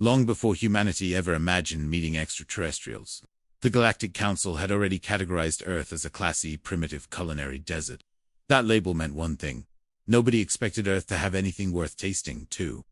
long before humanity ever imagined meeting extraterrestrials. The Galactic Council had already categorized Earth as a classy, primitive culinary desert. That label meant one thing. Nobody expected Earth to have anything worth tasting, too.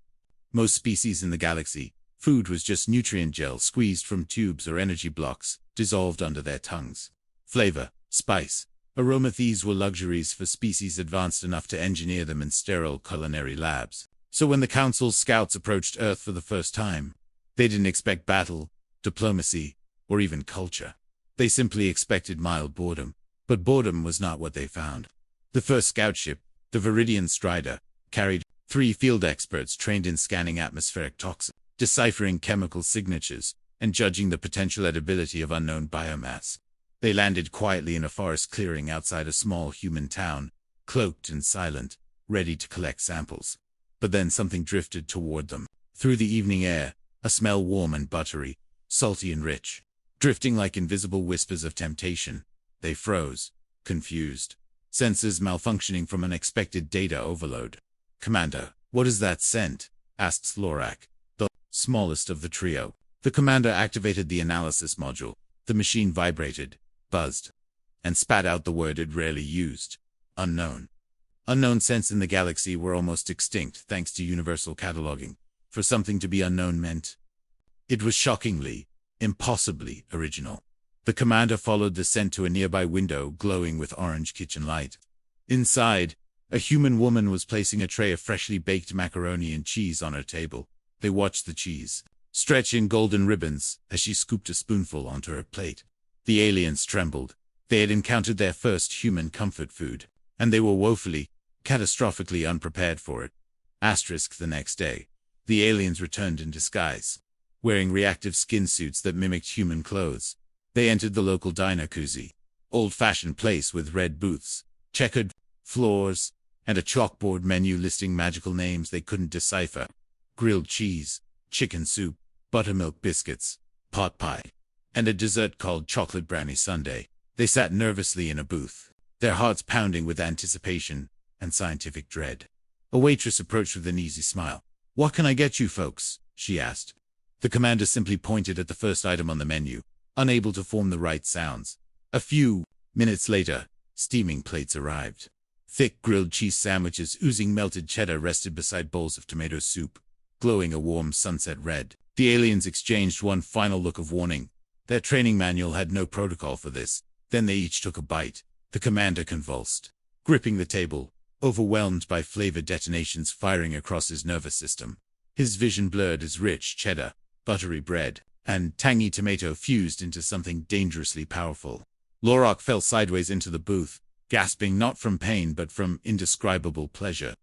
Most species in the galaxy, food was just nutrient gel squeezed from tubes or energy blocks, dissolved under their tongues. Flavor, spice, aroma, these were luxuries for species advanced enough to engineer them in sterile culinary labs. So when the Council's scouts approached Earth for the first time, they didn't expect battle, diplomacy, or even culture. They simply expected mild boredom. But boredom was not what they found. The first scout ship, the Viridian Strider, carried 3 field experts trained in scanning atmospheric toxins, deciphering chemical signatures, and judging the potential edibility of unknown biomass. They landed quietly in a forest clearing outside a small human town, cloaked and silent, ready to collect samples. But then something drifted toward them. Through the evening air, a smell warm and buttery, salty and rich. Drifting like invisible whispers of temptation, they froze, confused. Sensors malfunctioning from unexpected data overload. "Commander, what is that scent?" asked Lorak, the smallest of the trio. The commander activated the analysis module. The machine vibrated, buzzed, and spat out the word it rarely used: unknown. Unknown scents in the galaxy were almost extinct thanks to universal cataloging. For something to be unknown meant it was shockingly, impossibly original. The commander followed the scent to a nearby window glowing with orange kitchen light. Inside, a human woman was placing a tray of freshly baked macaroni and cheese on her table. They watched the cheese stretch in golden ribbons as she scooped a spoonful onto her plate. The aliens trembled. They had encountered their first human comfort food, and they were woefully, catastrophically unprepared for it. The next day, the aliens returned in disguise, wearing reactive skin suits that mimicked human clothes. They entered the local diner koozie, old-fashioned place with red booths, checkered floors, and a chalkboard menu listing magical names they couldn't decipher: grilled cheese, chicken soup, buttermilk biscuits, pot pie, and a dessert called chocolate brownie sundae. They sat nervously in a booth, their hearts pounding with anticipation and scientific dread. A waitress approached with an easy smile. "What can I get you folks?" she asked. The commander simply pointed at the first item on the menu, unable to form the right sounds. A few minutes later, steaming plates arrived. Thick grilled cheese sandwiches oozing melted cheddar rested beside bowls of tomato soup, glowing a warm sunset red. The aliens exchanged one final look of warning. Their training manual had no protocol for this. Then they each took a bite. The commander convulsed, gripping the table, overwhelmed by flavor detonations firing across his nervous system. His vision blurred as rich cheddar, buttery bread, and tangy tomato fused into something dangerously powerful. Lorak fell sideways into the booth, gasping not from pain but from indescribable pleasure.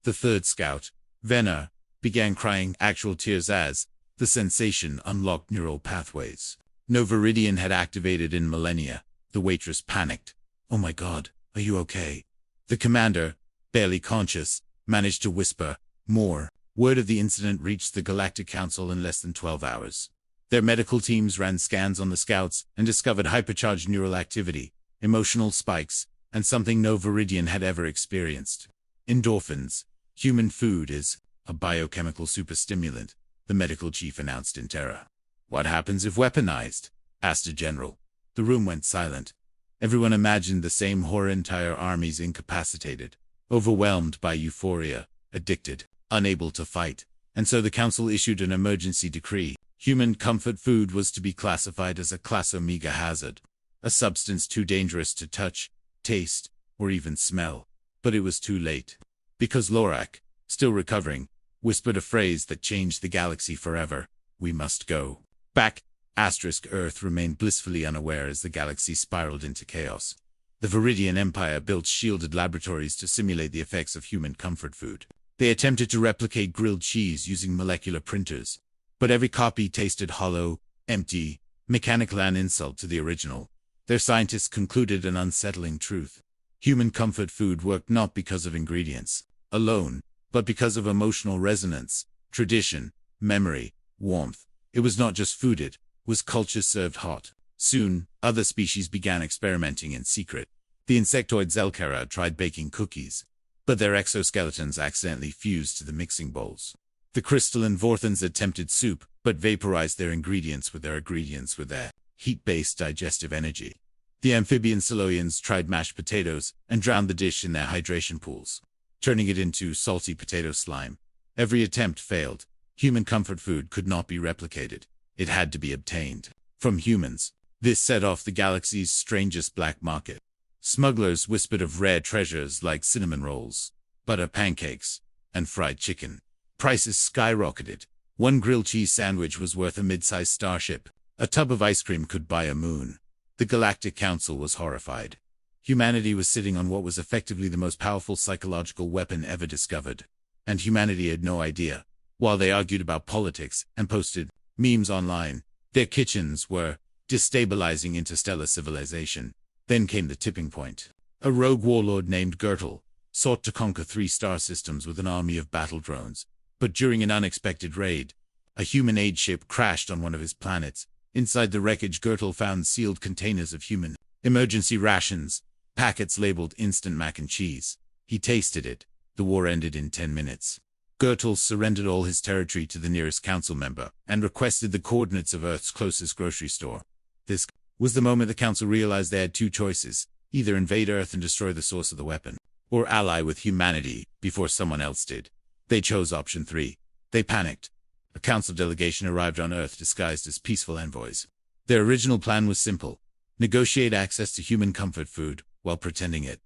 The third scout, Venner, began crying actual tears as the sensation unlocked neural pathways no Viridian had activated in millennia. The waitress panicked. "Oh my God, are you okay?" The commander, barely conscious, managed to whisper, "More." Word of the incident reached the Galactic Council in less than 12 hours. Their medical teams ran scans on the scouts and discovered hypercharged neural activity, emotional spikes, and something no Viridian had ever experienced: endorphins. "Human food is a biochemical superstimulant," the medical chief announced in Terra. "What happens if weaponized?" asked a general. The room went silent. Everyone imagined the same horror: entire armies incapacitated, overwhelmed by euphoria, addicted, unable to fight. And so the council issued an emergency decree. Human comfort food was to be classified as a class Omega hazard, a substance too dangerous to touch, taste, or even smell. But it was too late. Because Lorak, still recovering, whispered a phrase that changed the galaxy forever: "We must go back." Earth remained blissfully unaware as the galaxy spiraled into chaos. The Viridian Empire built shielded laboratories to simulate the effects of human comfort food. They attempted to replicate grilled cheese using molecular printers, but every copy tasted hollow, empty, mechanical, an insult to the original. Their scientists concluded an unsettling truth: human comfort food worked not because of ingredients alone, but because of emotional resonance, tradition, memory, warmth. It was not just food, it was culture served hot. Soon, other species began experimenting in secret. The insectoid Zelkera tried baking cookies, but their exoskeletons accidentally fused to the mixing bowls. The crystalline Vorthans attempted soup, but vaporized their ingredients with their heat-based digestive energy. The amphibian Siloians tried mashed potatoes and drowned the dish in their hydration pools, turning it into salty potato slime. Every attempt failed. Human comfort food could not be replicated. It had to be obtained from humans. This set off the galaxy's strangest black market. Smugglers whispered of rare treasures like cinnamon rolls, butter pancakes, and fried chicken. Prices skyrocketed. One grilled cheese sandwich was worth a mid-sized starship. A tub of ice cream could buy a moon. The Galactic Council was horrified. Humanity was sitting on what was effectively the most powerful psychological weapon ever discovered. And humanity had no idea. While they argued about politics and posted memes online, their kitchens were destabilizing interstellar civilization. Then came the tipping point. A rogue warlord named Gertl sought to conquer 3 star systems with an army of battle drones. But during an unexpected raid, a human aid ship crashed on one of his planets. Inside the wreckage, Gertl found sealed containers of human emergency rations, packets labeled instant mac and cheese. He tasted it. The war ended in 10 minutes. Gertl surrendered all his territory to the nearest council member and requested the coordinates of Earth's closest grocery store. This was the moment the council realized they had 2 choices: either invade Earth and destroy the source of the weapon, or ally with humanity before someone else did. They chose option 3. They panicked. A council delegation arrived on Earth disguised as peaceful envoys. Their original plan was simple: negotiate access to human comfort food while pretending it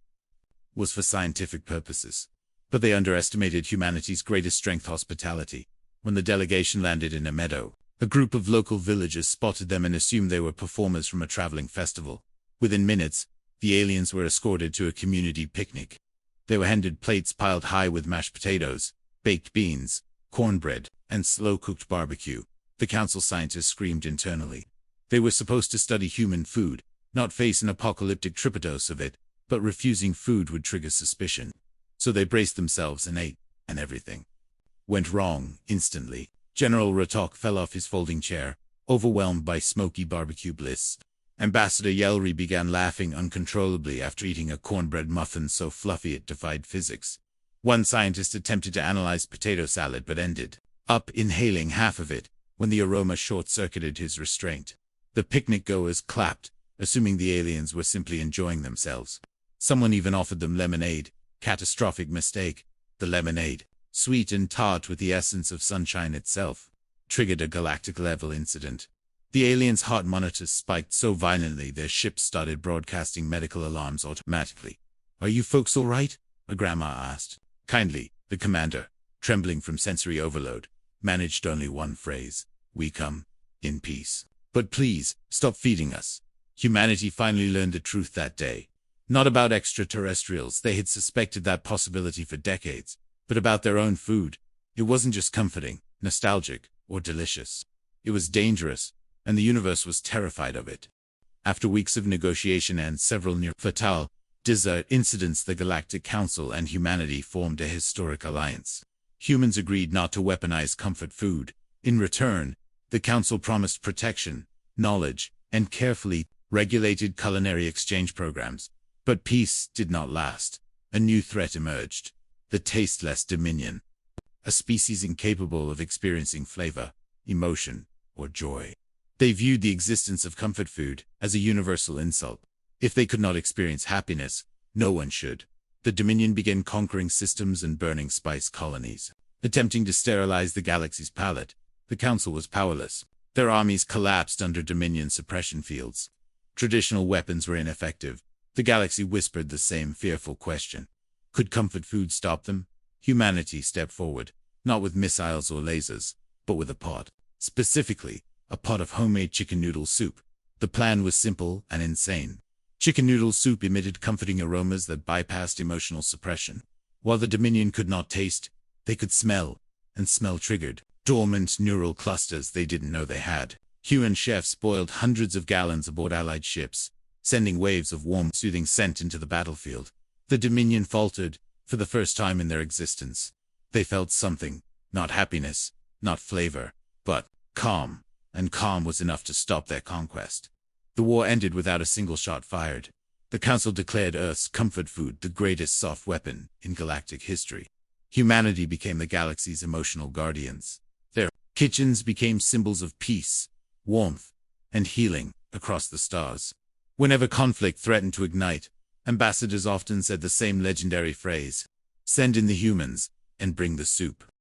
was for scientific purposes. But they underestimated humanity's greatest strength: hospitality. When the delegation landed in a meadow, a group of local villagers spotted them and assumed they were performers from a traveling festival. Within minutes, the aliens were escorted to a community picnic. They were handed plates piled high with mashed potatoes, baked beans, cornbread, and slow-cooked barbecue. The council scientists screamed internally. They were supposed to study human food, not face an apocalyptic tripodose of it, but refusing food would trigger suspicion. So they braced themselves and ate, and everything went wrong instantly. General Ratok fell off his folding chair, overwhelmed by smoky barbecue bliss. Ambassador Yelry began laughing uncontrollably after eating a cornbread muffin so fluffy it defied physics. One scientist attempted to analyze potato salad but ended up inhaling half of it when the aroma short-circuited his restraint. The picnic-goers clapped, assuming the aliens were simply enjoying themselves. Someone even offered them lemonade. Catastrophic mistake. The lemonade, sweet and tart with the essence of sunshine itself, triggered a galactic-level incident. The aliens' heart monitors spiked so violently their ships started broadcasting medical alarms automatically. "Are you folks all right?" a grandma asked. Kindly, the commander, trembling from sensory overload, managed only one phrase: "We come in peace. But please, stop feeding us." Humanity finally learned the truth that day. Not about extraterrestrials, they had suspected that possibility for decades, but about their own food. It wasn't just comforting, nostalgic, or delicious. It was dangerous, and the universe was terrified of it. After weeks of negotiation and several near-fatal incidents, the Galactic Council and humanity formed a historic alliance. Humans agreed not to weaponize comfort food. In return, the Council promised protection, knowledge, and carefully regulated culinary exchange programs. But peace did not last. A new threat emerged: the tasteless Dominion, a species incapable of experiencing flavor, emotion, or joy. They viewed the existence of comfort food as a universal insult. If they could not experience happiness, no one should. The Dominion began conquering systems and burning spice colonies, attempting to sterilize the galaxy's palate. The Council was powerless. Their armies collapsed under Dominion suppression fields. Traditional weapons were ineffective. The galaxy whispered the same fearful question: could comfort food stop them? Humanity stepped forward, not with missiles or lasers, but with a pot. Specifically, a pot of homemade chicken noodle soup. The plan was simple and insane. Chicken noodle soup emitted comforting aromas that bypassed emotional suppression. While the Dominion could not taste, they could smell, and smell triggered dormant neural clusters they didn't know they had. Human chefs boiled hundreds of gallons aboard Allied ships, sending waves of warm, soothing scent into the battlefield. The Dominion faltered, for the first time in their existence. They felt something, not happiness, not flavor, but calm, and calm was enough to stop their conquest. The war ended without a single shot fired. The Council declared Earth's comfort food the greatest soft weapon in galactic history. Humanity became the galaxy's emotional guardians. Their Kitchens became symbols of peace, warmth, and healing across the stars. Whenever conflict threatened to ignite, ambassadors often said the same legendary phrase, "Send in the humans, and bring the soup."